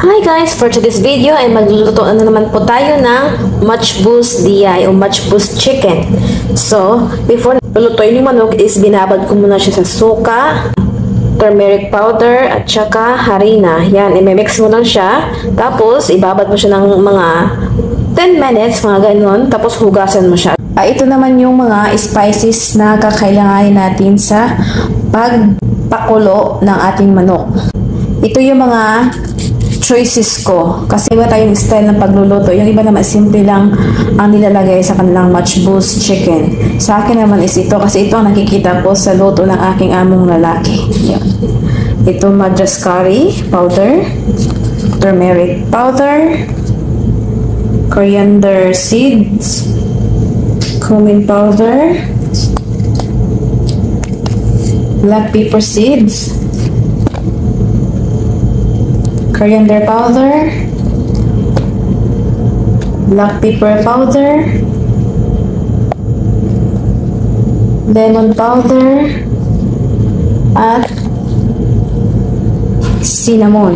Hi guys! For today's video ay magluluto na naman po tayo ng matchboos DI o matchboos chicken. So, before lulutuin yung manok is binabad ko muna siya sa suka, turmeric powder at saka harina. Yan, i-mix mo lang siya. Tapos, ibabad mo siya ng mga 10 minutes, mga ganun. Tapos, hugasan mo siya. Ito naman yung mga spices na kakailanganin natin sa pagpakulo ng ating manok. Ito yung mga choices ko. Kasi iba tayong style ng pagluluto. Yung iba naman simple lang ang nilalagay sa kanilang matchboos chicken. Sa akin naman is ito. Kasi ito ang nakikita ko sa luto ng aking among lalaki. Yan. Ito madras curry powder, turmeric powder, coriander seeds, cumin powder, black pepper seeds, coriander powder, black pepper powder, lemon powder, at cinnamon.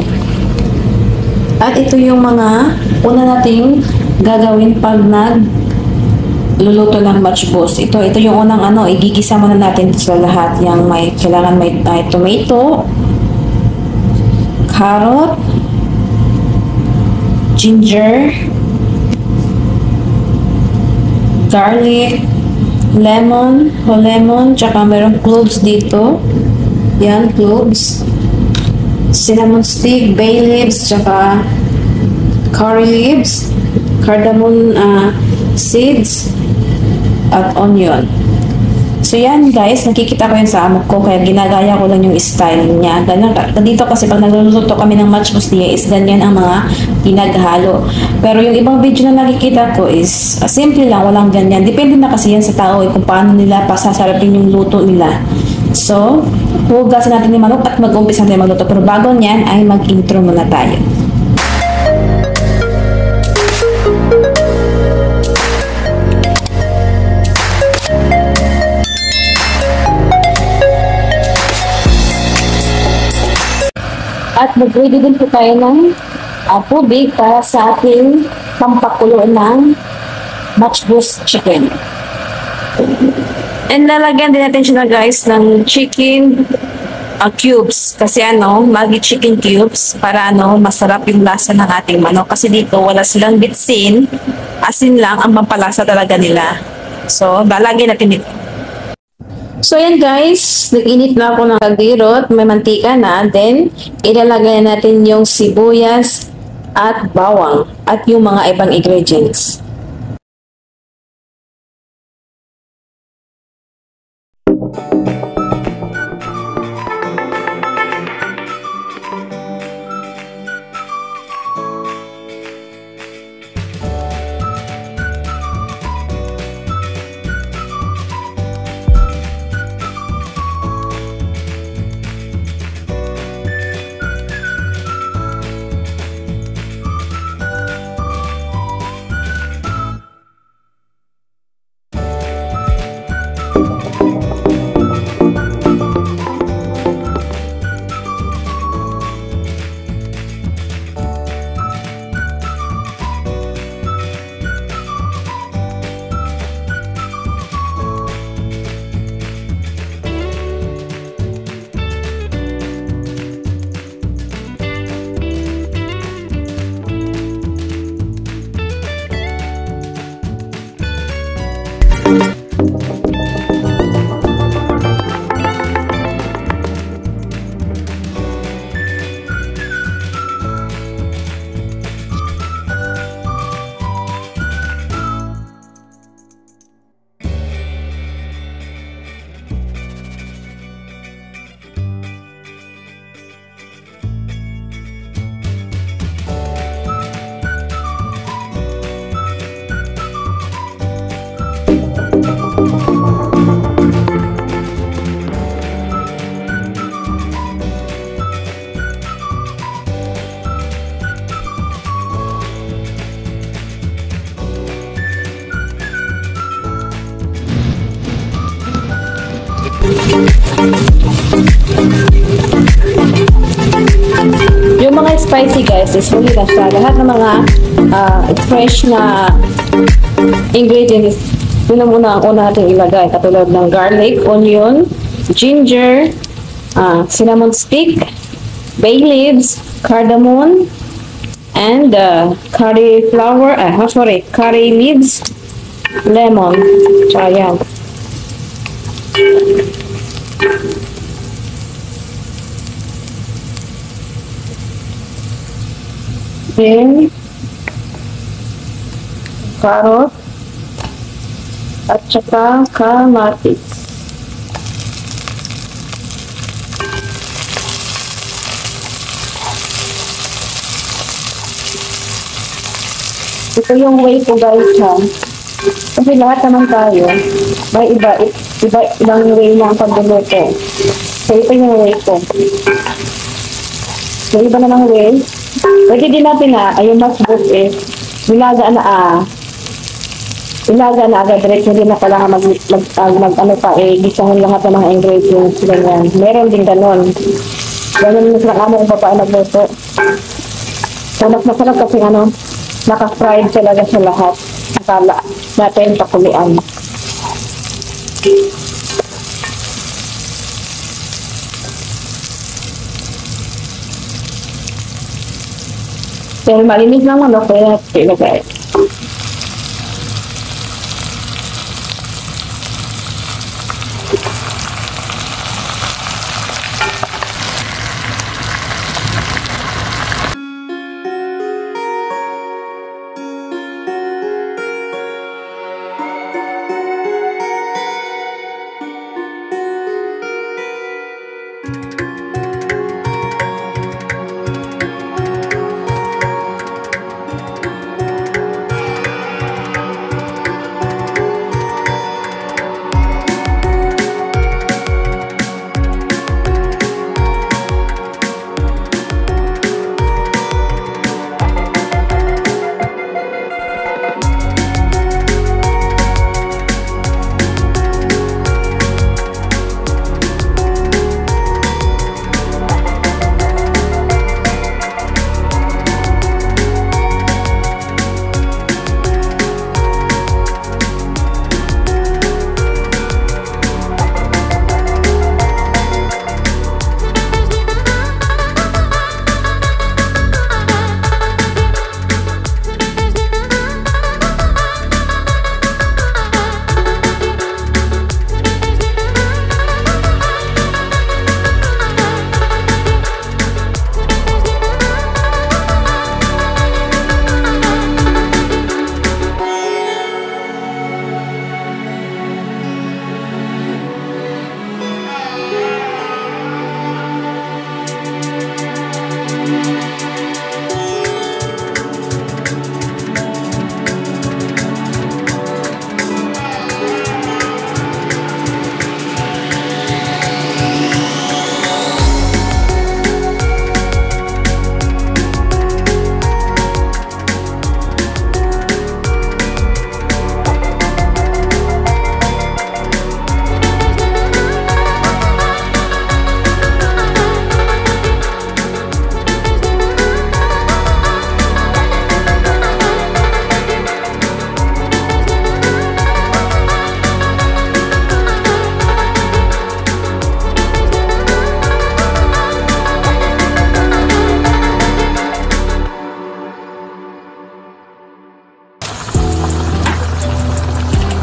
At ito yung mga una nating gagawin pag nagluluto ng matchboos. Ito yung unang igigisa muna natin sa lahat. Yang kailangan may tomato, carrot, ginger, garlic, whole lemon, tsaka merong cloves dito. Yan, cloves, cinnamon stick, bay leaves, tsaka curry leaves, cardamom seeds, at onion. So yan guys, nakikita ko yan sa amok ko, kaya ginagaya ko lang yung style niya. Ganyan, dito kasi pag nagluluto kami ng matchboos niya is ganyan ang mga pinaghalo. Pero yung ibang video na nakikita ko is simple lang, walang ganyan. Depende na kasi yan sa tao kung paano nila pasasarapin yung luto nila. So, hugasan natin yung manok at mag-umpisa natin magluto. Pero bago niyan ay mag-intro muna tayo. At mag-ready din po tayo ng tubig para sa ating pampakulo ng matchboos chicken. And lalagyan din natin siya guys ng chicken cubes. Kasi magi chicken cubes para masarap yung lasa ng ating manok. Kasi dito wala silang bitsin. Asin lang ang pampalasa talaga nila. So, lalagyan natin ito. So, yan guys, nag-init na ako ng kaldero, may mantika na, then ilalagay natin yung sibuyas at bawang at yung mga ibang ingredients. spicy guys, is huli na siya. Lahat ng mga fresh na ingredients, yun na muna ang una natin ilagay. Katulad ng garlic, onion, ginger, cinnamon stick, bay leaves, cardamom, and curry flower, curry leaves, lemon. So, ayan. Then, carrot, at saka kamatis. Ito yung way ko guys ha. Kasi lahat naman tayo, may ibang way na ang pagluluto. So ito yung way ko. So iba namang way. Pwede din natin yung mas book is, ilaga na agad, diretso hindi na kailangan gisahin lahat ng mga ingredients, ganyan. Meron din ganon. Ganyan yung silang amo kung paano magluto. So mas masarap kasi naka-fried talaga sa lahat. Akala natin pakulian. Pero malinis lang kaya ilagay.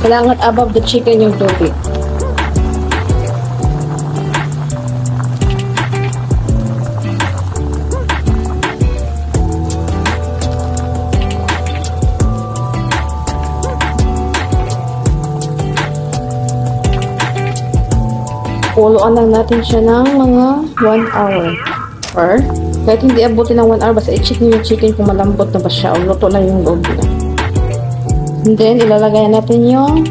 Kailangan above the chicken yung tubig. Kuluan lang natin siya ng mga 1 hour. Or, kahit hindi abutin ng 1 hour, basta i-check nyo yung chicken kung malambot na ba siya o luto na yung loob niya. And then, ilalagay natin yung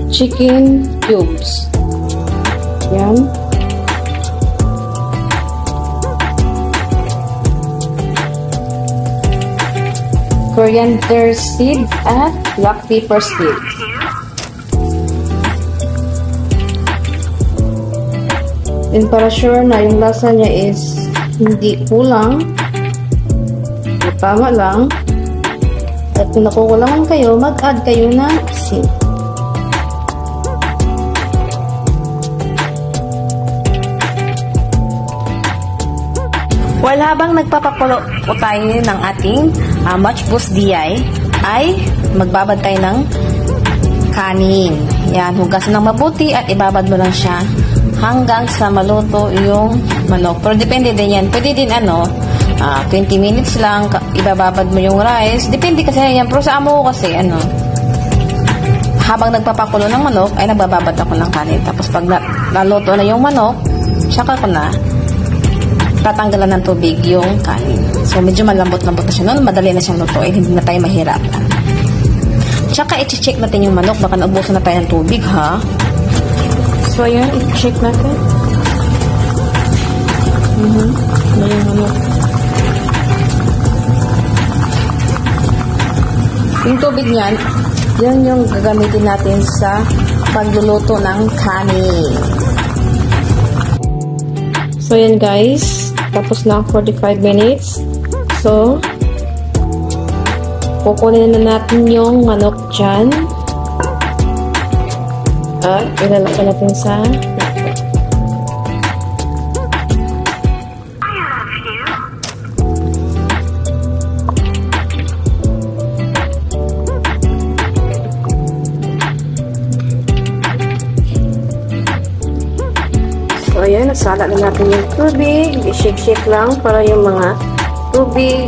chicken cubes. Yan. Coriander seeds at black pepper seeds. And para sure na yung lasa niya is hindi kulang. Tama lang. At kung nakukulangan kayo, mag-add kayo ng asin. While habang nagpapakulo po tayo ng ating Much Boost DI, ay magbabad tayo ng kanin. Yan, hugasan ng mabuti at ibabad mo lang siya hanggang sa maluto yung manok. Pero depende din yan. Pwede din 20 minutes lang, ibababad mo yung rice. Depende kasi yan. Pero sa amo ko kasi, habang nagpapakulo ng manok, ay nagbababad ako ng kanin. Tapos pag naluto na yung manok, saka ko na tatanggalan ng tubig yung kanin. So, medyo malambot-lambot na siya noon. Madali na siyang lutuin. Hindi na tayo mahirapan. Tsaka, i-check natin yung manok. Baka naubusan na tayo ng tubig, ha? So, ayan. I-check natin. Ano yung manok? Yung tubig niyan, yan yung gagamitin natin sa pagluluto ng kanin. So, yan guys. Tapos na 45 minutes. So, kukunin na natin yung manok dyan. At ilalagay natin sa So, ayan, nasala na natin yung tubig. I-shake-shake lang para yung mga tubig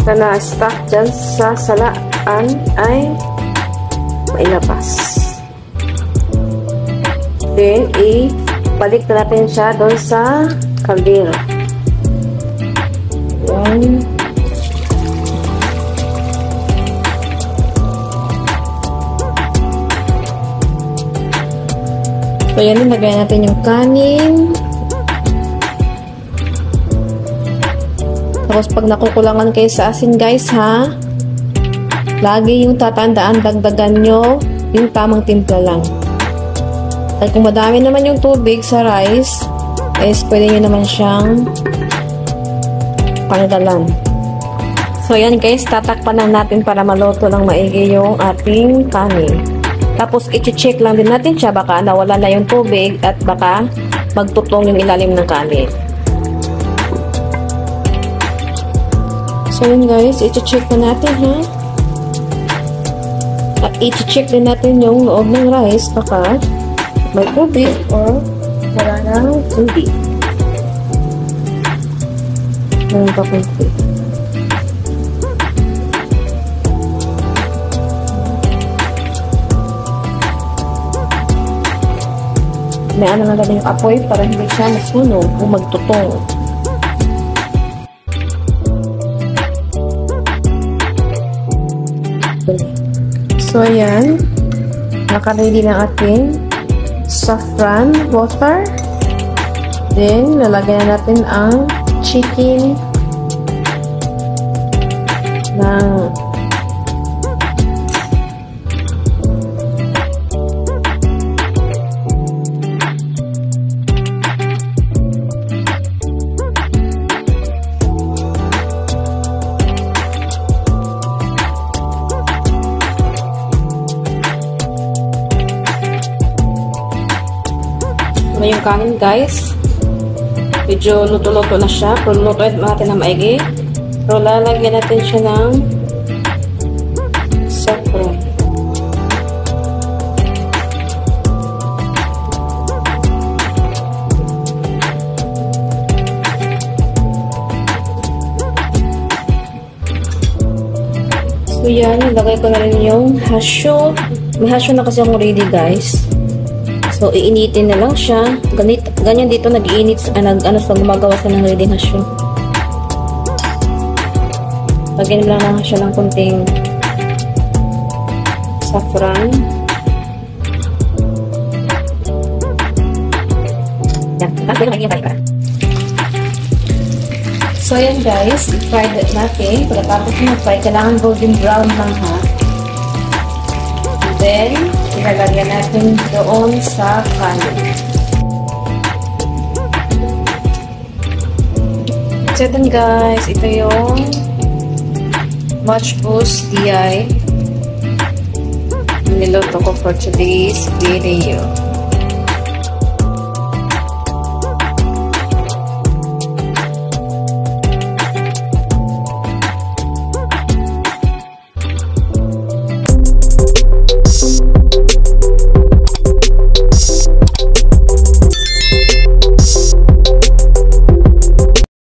na na-stuck dyan sa salaan ay mailabas. Then, ibalik na natin siya doon sa kaldero. Ayan. So, yan, nilagay natin yung kanin. Tapos, pag nakukulangan kayo sa asin, guys, ha? Lagi yung tatandaan, dagdagan nyo yung tamang timpla lang. At kung madami naman yung tubig sa rice, is pwede nyo naman siyang tanggalan. So, yan, guys, tatakpan lang natin para maluto lang maigi yung ating kanin. Tapos, i-check lang din natin siya. Baka nawala na yung tubig at baka magtutong yung ilalim ng kanin. So, yun guys. I-check na natin, ha? At i-check din natin yung loob ng rice. Baka may tubig or wala na tubig. Meron pa kunti. May ano na yung apoy para hindi siya masunog o magtutong. So, ayan. Naka-ready na ating saffron water. Then, lalagyan na natin ang chicken ng yung kanin, guys. Medyo luto-luto na siya. Pero lutuin natin na maigi. Pero lalagyan natin siya ng saffron. So yan, ilagay ko na rin yung hasyo. May hasyo na kasi akong ready, guys. So, iinitin na lang siya. Ganyan dito, nag-iinit, gumagawa sa ng ready hasyo. Lagyan lang lang siya ng kunting saffron. Yan. So, yan guys. I-fry that natin. Pagkatapos na-fry, kailangan golden brown lang, ha? And then, ilalagyan natin doon sa kanin. So then guys, ito yung Much Boost DI niluto ko for today's video.